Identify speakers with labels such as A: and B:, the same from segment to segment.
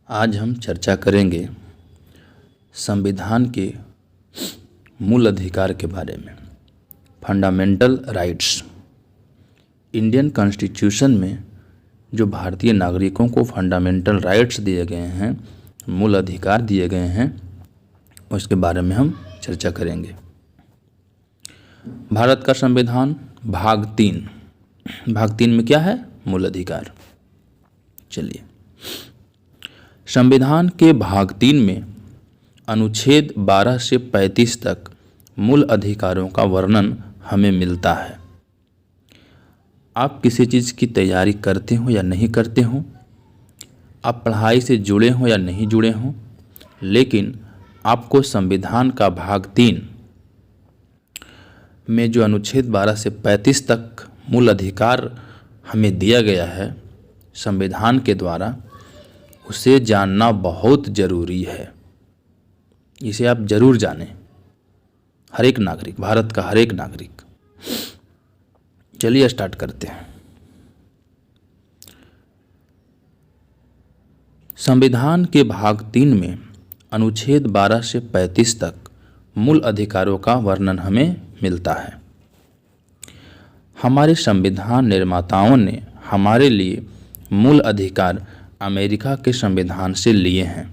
A: आज हम चर्चा करेंगे संविधान के मूल अधिकार के बारे में। Fundamental rights. इंडियन कॉन्स्टिट्यूशन में जो भारतीय नागरिकों को फंडामेंटल राइट्स दिए गए हैं, मूल अधिकार दिए गए हैं, उसके बारे में हम चर्चा करेंगे। भारत का संविधान भाग 3 में क्या है? मूल अधिकार। चलिए, संविधान के भाग 3 में अनुच्छेद 12 से 35 तक मूल अधिकारों का वर्णन हमें मिलता है। आप किसी चीज़ की तैयारी करते हो या नहीं करते हो, आप पढ़ाई से जुड़े हो या नहीं जुड़े हो, लेकिन आपको संविधान का भाग 3 में जो अनुच्छेद 12 से 35 तक मूल अधिकार हमें दिया गया है संविधान के द्वारा, उसे जानना बहुत ज़रूरी है। इसे आप ज़रूर जानें, हर एक नागरिक, भारत का हर एक नागरिक। चलिए स्टार्ट करते हैं। संविधान के भाग 3 में अनुच्छेद 12 से 35 तक मूल अधिकारों का वर्णन हमें मिलता है। हमारे संविधान निर्माताओं ने हमारे लिए मूल अधिकार अमेरिका के संविधान से लिए हैं।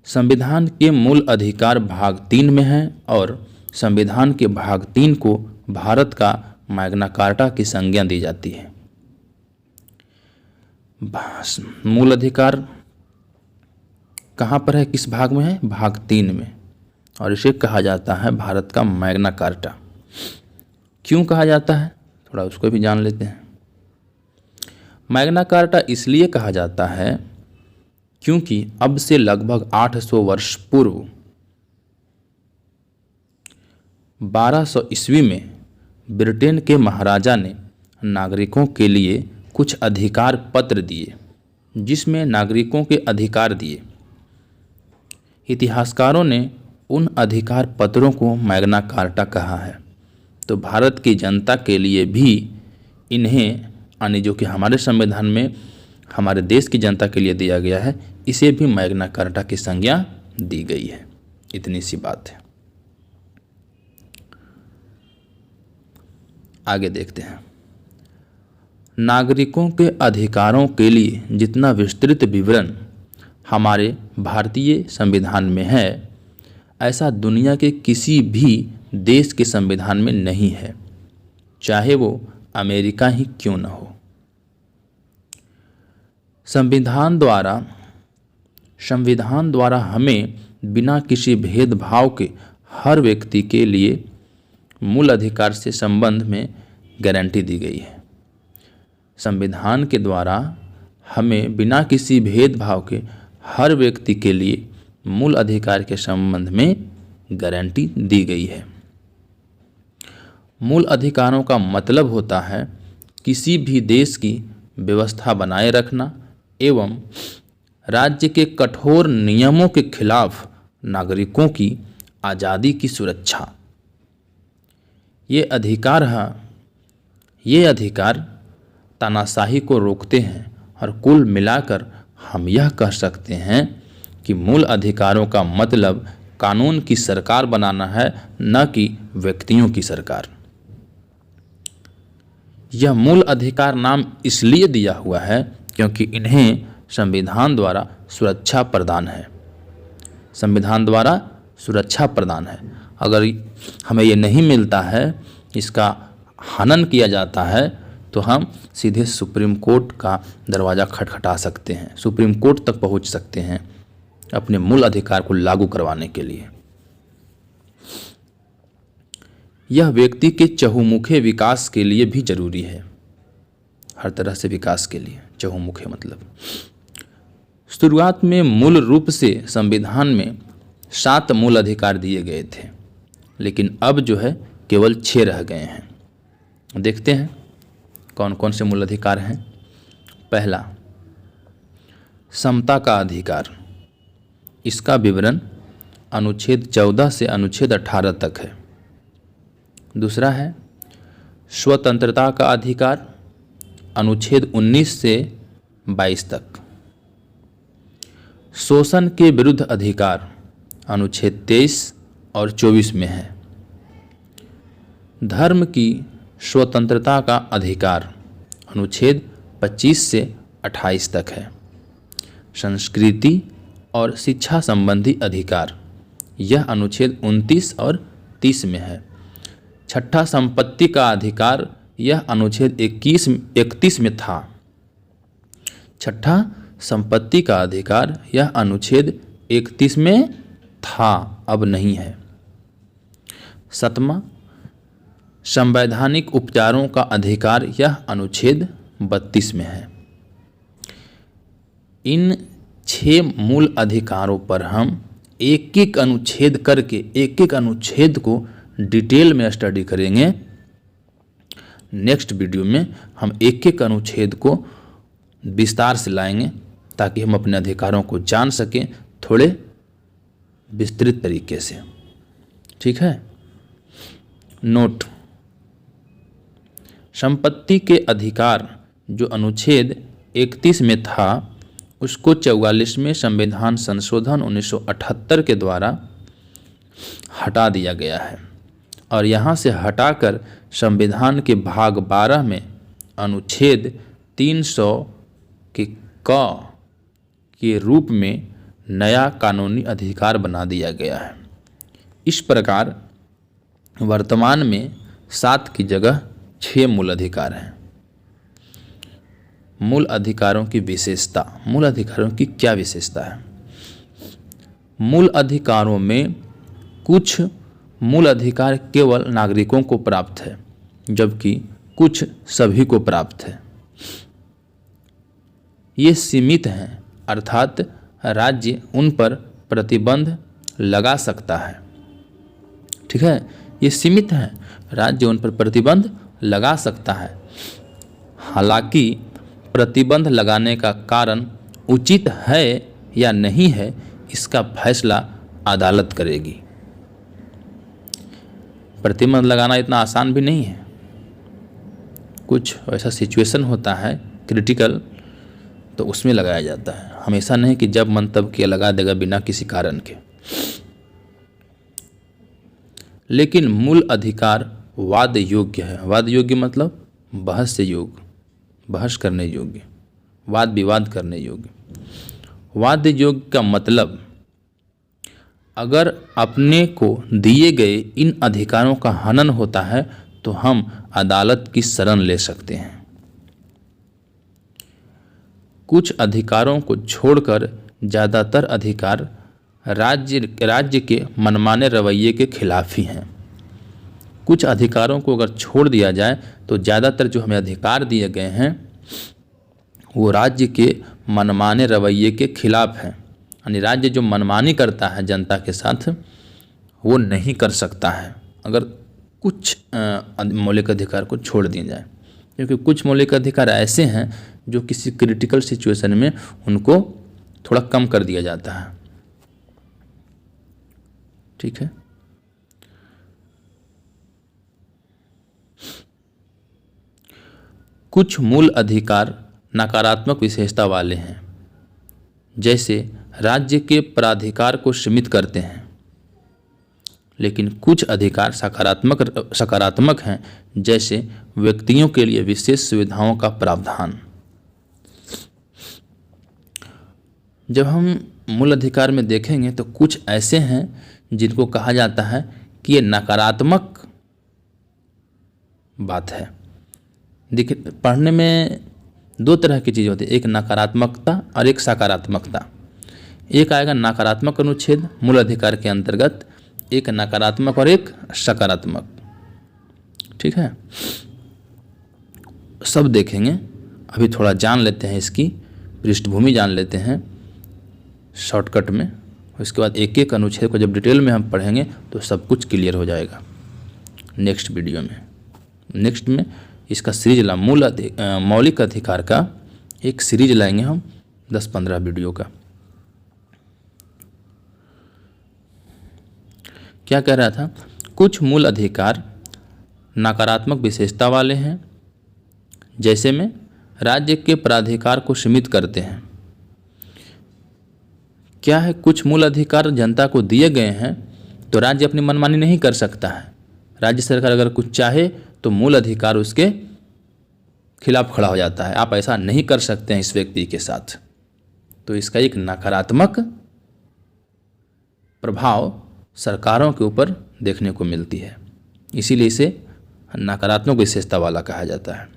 A: संविधान के मूल अधिकार भाग 3 में हैं और संविधान के भाग 3 को भारत का मैग्ना कार्टा की संज्ञा दी जाती है। मूल अधिकार कहाँ पर है, किस भाग में है? भाग 3 में, और इसे कहा जाता है भारत का मैग्ना कार्टा। क्यों कहा जाता है, थोड़ा उसको भी जान लेते हैं। मैग्ना कार्टा इसलिए कहा जाता है क्योंकि अब से लगभग 800 वर्ष पूर्व 1200 ईस्वी में ब्रिटेन के महाराजा ने नागरिकों के लिए कुछ अधिकार पत्र दिए, जिसमें नागरिकों के अधिकार दिए। इतिहासकारों ने उन अधिकार पत्रों को मैग्ना कार्टा कहा है। तो भारत की जनता के लिए भी इन्हें, यानी जो कि हमारे संविधान में हमारे देश की जनता के लिए दिया गया है, इसे भी मैग्ना कार्टा की संज्ञा दी गई है। इतनी सी बात है। आगे देखते हैं। नागरिकों के अधिकारों के लिए जितना विस्तृत विवरण हमारे भारतीय संविधान में है, ऐसा दुनिया के किसी भी देश के संविधान में नहीं है, चाहे वो अमेरिका ही क्यों न हो। संविधान द्वारा हमें बिना किसी भेदभाव के हर व्यक्ति के लिए मूल अधिकार से संबंध में गारंटी दी गई है। संविधान के द्वारा हमें बिना किसी भेदभाव के हर व्यक्ति के लिए मूल अधिकार के संबंध में गारंटी दी गई है। मूल अधिकारों का मतलब होता है किसी भी देश की व्यवस्था बनाए रखना एवं राज्य के कठोर नियमों के खिलाफ नागरिकों की आज़ादी की सुरक्षा। ये अधिकार तानाशाही को रोकते हैं और कुल मिलाकर हम यह कह सकते हैं कि मूल अधिकारों का मतलब कानून की सरकार बनाना है, न कि व्यक्तियों की सरकार। यह मूल अधिकार नाम इसलिए दिया हुआ है क्योंकि इन्हें संविधान द्वारा सुरक्षा प्रदान है। संविधान द्वारा सुरक्षा प्रदान है। अगर हमें ये नहीं मिलता है, इसका हनन किया जाता है, तो हम सीधे सुप्रीम कोर्ट का दरवाज़ा खटखटा सकते हैं, सुप्रीम कोर्ट तक पहुंच सकते हैं अपने मूल अधिकार को लागू करवाने के लिए। यह व्यक्ति के चहुमुखे विकास के लिए भी जरूरी है, हर तरह से विकास के लिए। चहुमुखे मतलब शुरुआत में मूल रूप से संविधान में 7 मूल अधिकार दिए गए थे, लेकिन अब जो है केवल 6 रह गए हैं। देखते हैं कौन कौन से मूल अधिकार हैं। पहला, समता का अधिकार। इसका विवरण अनुच्छेद 14 से अनुच्छेद 18 तक है। दूसरा है स्वतंत्रता का अधिकार, अनुच्छेद 19 से 22 तक। शोषण के विरुद्ध अधिकार अनुच्छेद 23 और 24 में है। धर्म की स्वतंत्रता का अधिकार अनुच्छेद 25 से 28 तक है। संस्कृति और शिक्षा संबंधी अधिकार यह अनुच्छेद 29 और 30 में है। छठा संपत्ति का अधिकार यह अनुच्छेद 31 में था। छठा संपत्ति का अधिकार यह अनुच्छेद 31 में था, अब नहीं है। सातवां संवैधानिक उपचारों का अधिकार यह अनुच्छेद 32 में है। इन 6 मूल अधिकारों पर हम एक एक अनुच्छेद करके एक एक अनुच्छेद को डिटेल में स्टडी करेंगे। नेक्स्ट वीडियो में हम एक एक अनुच्छेद को विस्तार से लाएंगे ताकि हम अपने अधिकारों को जान सकें थोड़े विस्तृत तरीके से। ठीक है। नोट, संपत्ति के अधिकार जो अनुच्छेद 31 में था उसको 44वें संविधान संशोधन 1978 के द्वारा हटा दिया गया है और यहाँ से हटाकर संविधान के भाग 12 में अनुच्छेद 300 के क के रूप में नया कानूनी अधिकार बना दिया गया है। इस प्रकार वर्तमान में 7 की जगह 6 मूल अधिकार हैं। मूल अधिकारों की विशेषता, मूल अधिकारों की क्या विशेषता है? मूल अधिकारों में कुछ मूल अधिकार केवल नागरिकों को प्राप्त है जबकि कुछ सभी को प्राप्त है। ये सीमित हैं, अर्थात राज्य उन पर प्रतिबंध लगा सकता है। ठीक है, ये सीमित हैं, राज्य उन पर प्रतिबंध लगा सकता है। हालांकि प्रतिबंध लगाने का कारण उचित है या नहीं है इसका फैसला अदालत करेगी। प्रतिबंध लगाना इतना आसान भी नहीं है। कुछ ऐसा सिचुएशन होता है क्रिटिकल, तो उसमें लगाया जाता है। हमेशा नहीं कि जब मन तब किया लगा देगा बिना किसी कारण के। लेकिन मूल अधिकार वाद योग्य है। वाद योग्य मतलब बहस से योग्य, बहस करने योग्य, वाद विवाद करने योग्य। वाद योग्य का मतलब अगर अपने को दिए गए इन अधिकारों का हनन होता है तो हम अदालत की शरण ले सकते हैं। कुछ अधिकारों को छोड़कर ज़्यादातर अधिकार राज्य के मनमाने रवैये के खिलाफ ही हैं। कुछ अधिकारों को अगर छोड़ दिया जाए तो ज़्यादातर जो हमें अधिकार दिए गए हैं वो राज्य के मनमाने रवैये के खिलाफ हैं। यानी राज्य जो मनमानी करता है जनता के साथ वो नहीं कर सकता है अगर कुछ मौलिक अधिकार को छोड़ दिया जाए, क्योंकि कुछ मौलिक अधिकार ऐसे हैं जो किसी क्रिटिकल सिचुएशन में उनको थोड़ा कम कर दिया जाता है। ठीक है। कुछ मूल अधिकार नकारात्मक विशेषता वाले हैं, जैसे राज्य के प्राधिकार को सीमित करते हैं, लेकिन कुछ अधिकार सकारात्मक हैं, जैसे व्यक्तियों के लिए विशेष सुविधाओं का प्रावधान। जब हम मूल अधिकार में देखेंगे तो कुछ ऐसे हैं जिनको कहा जाता है कि ये नकारात्मक बात है। देखिए, पढ़ने में 2 तरह की चीज़ होती है, एक नकारात्मकता और एक सकारात्मकता। एक आएगा नकारात्मक अनुच्छेद मूल अधिकार के अंतर्गत, एक नकारात्मक और एक सकारात्मक। ठीक है, सब देखेंगे। अभी थोड़ा जान लेते हैं, इसकी पृष्ठभूमि जान लेते हैं शॉर्टकट में। उसके बाद एक एक अनुच्छेद को जब डिटेल में हम पढ़ेंगे तो सब कुछ क्लियर हो जाएगा नेक्स्ट वीडियो में। नेक्स्ट में इसका सीरीज मौलिक अधिकार का एक सीरीज लाएंगे हम 10-15 वीडियो का। क्या कह रहा था? कुछ मूल अधिकार नकारात्मक विशेषता वाले हैं, जैसे में राज्य के प्राधिकार को सीमित करते हैं। क्या है, कुछ मूल अधिकार जनता को दिए गए हैं तो राज्य अपनी मनमानी नहीं कर सकता है। राज्य सरकार अगर कुछ चाहे तो मूल अधिकार उसके खिलाफ खड़ा हो जाता है, आप ऐसा नहीं कर सकते हैं इस व्यक्ति के साथ। तो इसका एक नकारात्मक प्रभाव सरकारों के ऊपर देखने को मिलती है, इसीलिए इसे नकारात्मक विशेषता वाला कहा जाता है।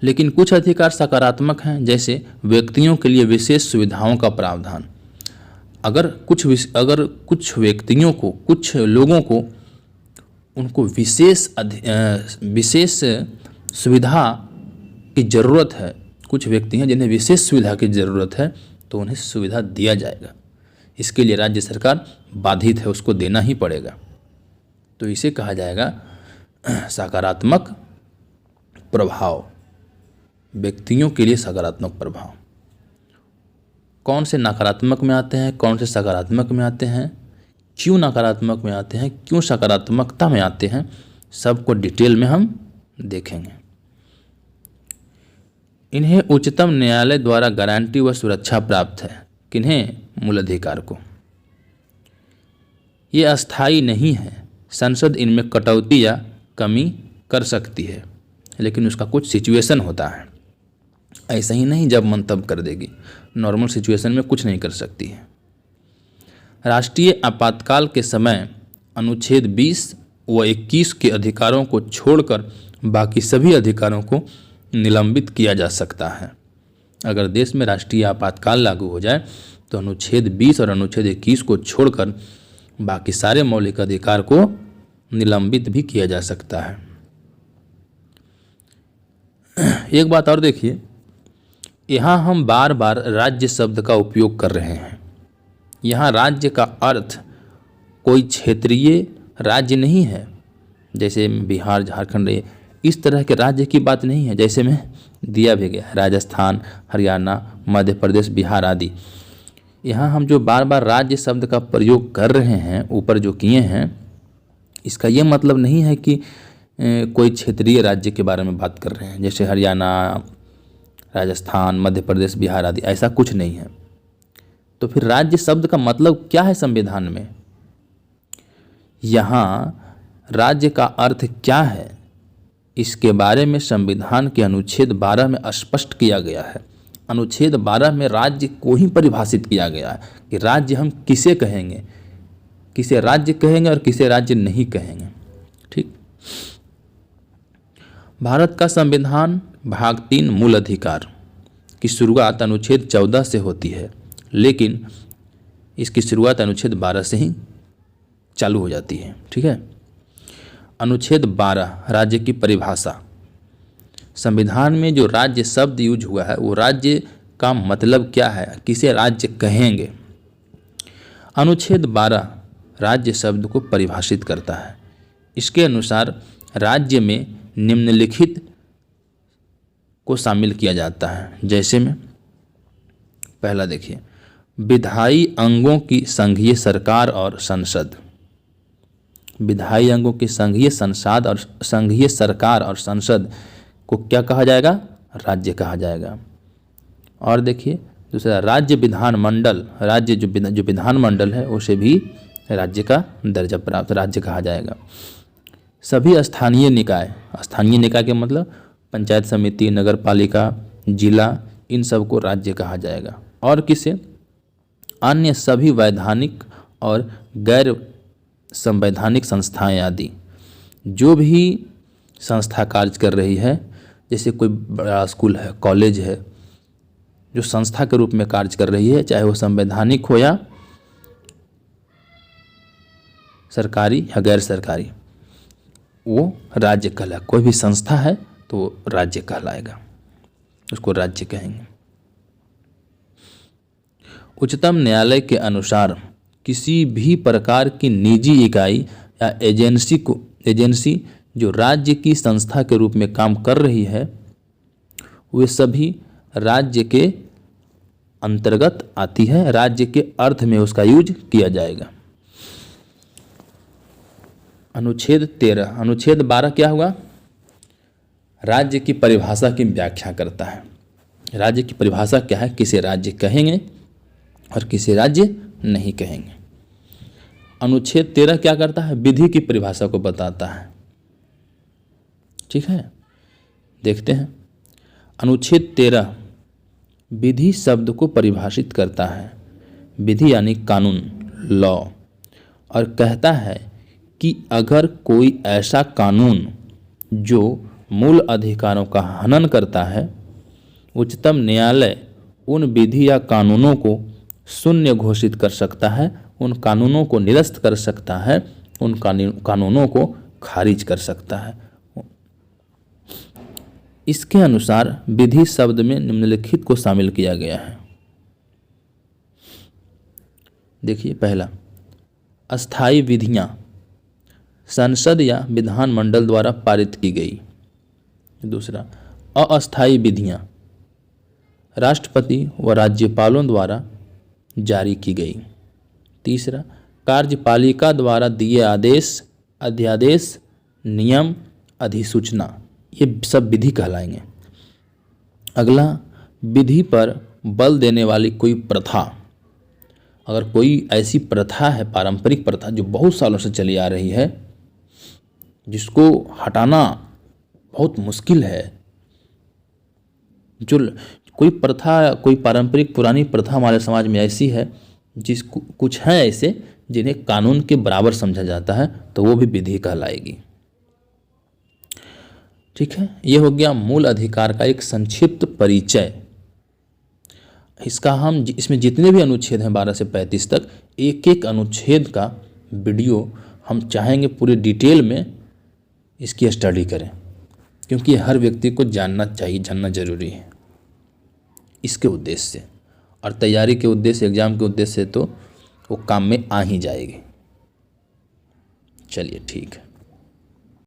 A: लेकिन कुछ अधिकार सकारात्मक हैं, जैसे व्यक्तियों के लिए विशेष सुविधाओं का प्रावधान। अगर कुछ व्यक्तियों को, कुछ लोगों को उनको विशेष सुविधा की ज़रूरत है, कुछ व्यक्ति हैं जिन्हें विशेष सुविधा की ज़रूरत है, तो उन्हें सुविधा दिया जाएगा। इसके लिए राज्य सरकार बाधित है, उसको देना ही पड़ेगा। तो इसे कहा जाएगा सकारात्मक प्रभाव, व्यक्तियों के लिए सकारात्मक प्रभाव। कौन से नकारात्मक में आते हैं, कौन से सकारात्मक में आते हैं, क्यों नकारात्मक में आते हैं, क्यों सकारात्मकता में आते हैं, सबको डिटेल में हम देखेंगे। इन्हें उच्चतम न्यायालय द्वारा गारंटी व सुरक्षा प्राप्त है। किन्हें? मूल अधिकार को। ये अस्थायी नहीं है, संसद इनमें कटौती या कमी कर सकती है, लेकिन उसका कुछ सिचुएशन होता है। ऐसा ही नहीं जब मन तब कर देगी, नॉर्मल सिचुएशन में कुछ नहीं कर सकती है। राष्ट्रीय आपातकाल के समय अनुच्छेद 20 व 21 के अधिकारों को छोड़कर बाकी सभी अधिकारों को निलंबित किया जा सकता है। अगर देश में राष्ट्रीय आपातकाल लागू हो जाए तो अनुच्छेद 20 और अनुच्छेद 21 को छोड़कर बाकी सारे मौलिक अधिकार को निलंबित भी किया जा सकता है। एक बात और देखिए, यहाँ हम बार बार राज्य शब्द का उपयोग कर रहे हैं। यहाँ राज्य का अर्थ कोई क्षेत्रीय राज्य नहीं है, जैसे बिहार, झारखंड, इस तरह के राज्य की बात नहीं है, जैसे में दिया भी गया राजस्थान, हरियाणा, मध्य प्रदेश, बिहार आदि। यहाँ हम जो बार बार राज्य शब्द का प्रयोग कर रहे हैं, ऊपर जो किए हैं, इसका ये मतलब नहीं है कि कोई क्षेत्रीय राज्य के बारे में बात कर रहे हैं, जैसे हरियाणा, राजस्थान, मध्य प्रदेश, बिहार आदि, ऐसा कुछ नहीं है। तो फिर राज्य शब्द का मतलब क्या है संविधान में? यहाँ राज्य का अर्थ क्या है, इसके बारे में संविधान के अनुच्छेद 12 में स्पष्ट किया गया है। अनुच्छेद 12 में राज्य को ही परिभाषित किया गया है कि राज्य हम किसे कहेंगे, किसे राज्य कहेंगे और किसे राज्य नहीं कहेंगे। ठीक। भारत का संविधान भाग 3 मूल अधिकार की शुरुआत अनुच्छेद 14 से होती है, लेकिन इसकी शुरुआत अनुच्छेद 12 से ही चालू हो जाती है। ठीक है। अनुच्छेद 12 राज्य की परिभाषा। संविधान में जो राज्य शब्द यूज हुआ है वो राज्य का मतलब क्या है, किसे राज्य कहेंगे। अनुच्छेद 12 राज्य शब्द को परिभाषित करता है। इसके अनुसार राज्य में निम्नलिखित को शामिल किया जाता है, जैसे में पहला देखिए, विधायी अंगों की संघीय सरकार और संसद। विधायी अंगों की संघीय संसद और संघीय सरकार और संसद को क्या कहा जाएगा? राज्य कहा जाएगा। और देखिए दूसरा, राज्य विधानमंडल, राज्य जो विधानमंडल है उसे भी राज्य का दर्जा प्राप्त राज्य कहा जाएगा। सभी स्थानीय निकाय, स्थानीय निकाय के मतलब पंचायत समिति, नगर पालिका, जिला, इन सब को राज्य कहा जाएगा। और किसे? अन्य सभी वैधानिक और गैर संवैधानिक संस्थाएं आदि, जो भी संस्था कार्य कर रही है, जैसे कोई बड़ा स्कूल है, कॉलेज है, जो संस्था के रूप में कार्य कर रही है, चाहे वो संवैधानिक हो या सरकारी या गैर सरकारी, वो राज्य कहलाएगा। कोई भी संस्था है तो राज्य कहलाएगा, उसको राज्य कहेंगे। उच्चतम न्यायालय के अनुसार किसी भी प्रकार की निजी इकाई या एजेंसी जो राज्य की संस्था के रूप में काम कर रही है, वे सभी राज्य के अंतर्गत आती है, राज्य के अर्थ में उसका यूज किया जाएगा। अनुच्छेद 13, अनुच्छेद 12 क्या हुआ? राज्य की परिभाषा की व्याख्या करता है। राज्य की परिभाषा क्या है, किसे राज्य कहेंगे और किसी राज्य नहीं कहेंगे। अनुच्छेद 13 क्या करता है? विधि की परिभाषा को बताता है। ठीक है, देखते हैं। अनुच्छेद 13 विधि शब्द को परिभाषित करता है। विधि यानी कानून, लॉ, और कहता है कि अगर कोई ऐसा कानून जो मूल अधिकारों का हनन करता है, उच्चतम न्यायालय उन विधि या कानूनों को शून्य घोषित कर सकता है, उन कानूनों को निरस्त कर सकता है, उन कानूनों को खारिज कर सकता है। इसके अनुसार विधि शब्द में निम्नलिखित को शामिल किया गया है। देखिए, पहला, अस्थायी विधियां संसद या विधानमंडल द्वारा पारित की गई। दूसरा, अस्थायी विधियां राष्ट्रपति व राज्यपालों द्वारा जारी की गई। तीसरा, कार्यपालिका द्वारा दिए आदेश, अध्यादेश, नियम, अधिसूचना, ये सब विधि कहलाएंगे। अगला, विधि पर बल देने वाली कोई प्रथा। अगर कोई ऐसी प्रथा है, पारंपरिक प्रथा जो बहुत सालों से चली आ रही है, जिसको हटाना बहुत मुश्किल है, जो कोई प्रथा, कोई पारंपरिक पुरानी प्रथा हमारे समाज में ऐसी है, कुछ हैं ऐसे जिन्हें कानून के बराबर समझा जाता है, तो वो भी विधि कहलाएगी। ठीक है, ये हो गया मूल अधिकार का एक संक्षिप्त परिचय। इसमें जितने भी अनुच्छेद हैं 12 से 35 तक, एक एक अनुच्छेद का वीडियो हम चाहेंगे पूरे डिटेल में इसकी स्टडी करें, क्योंकि हर व्यक्ति को जानना चाहिए, जानना जरूरी है इसके उद्देश्य से, और तैयारी के उद्देश्य से, एग्जाम के उद्देश्य से तो वो काम में आ ही जाएगी। चलिए, ठीक है।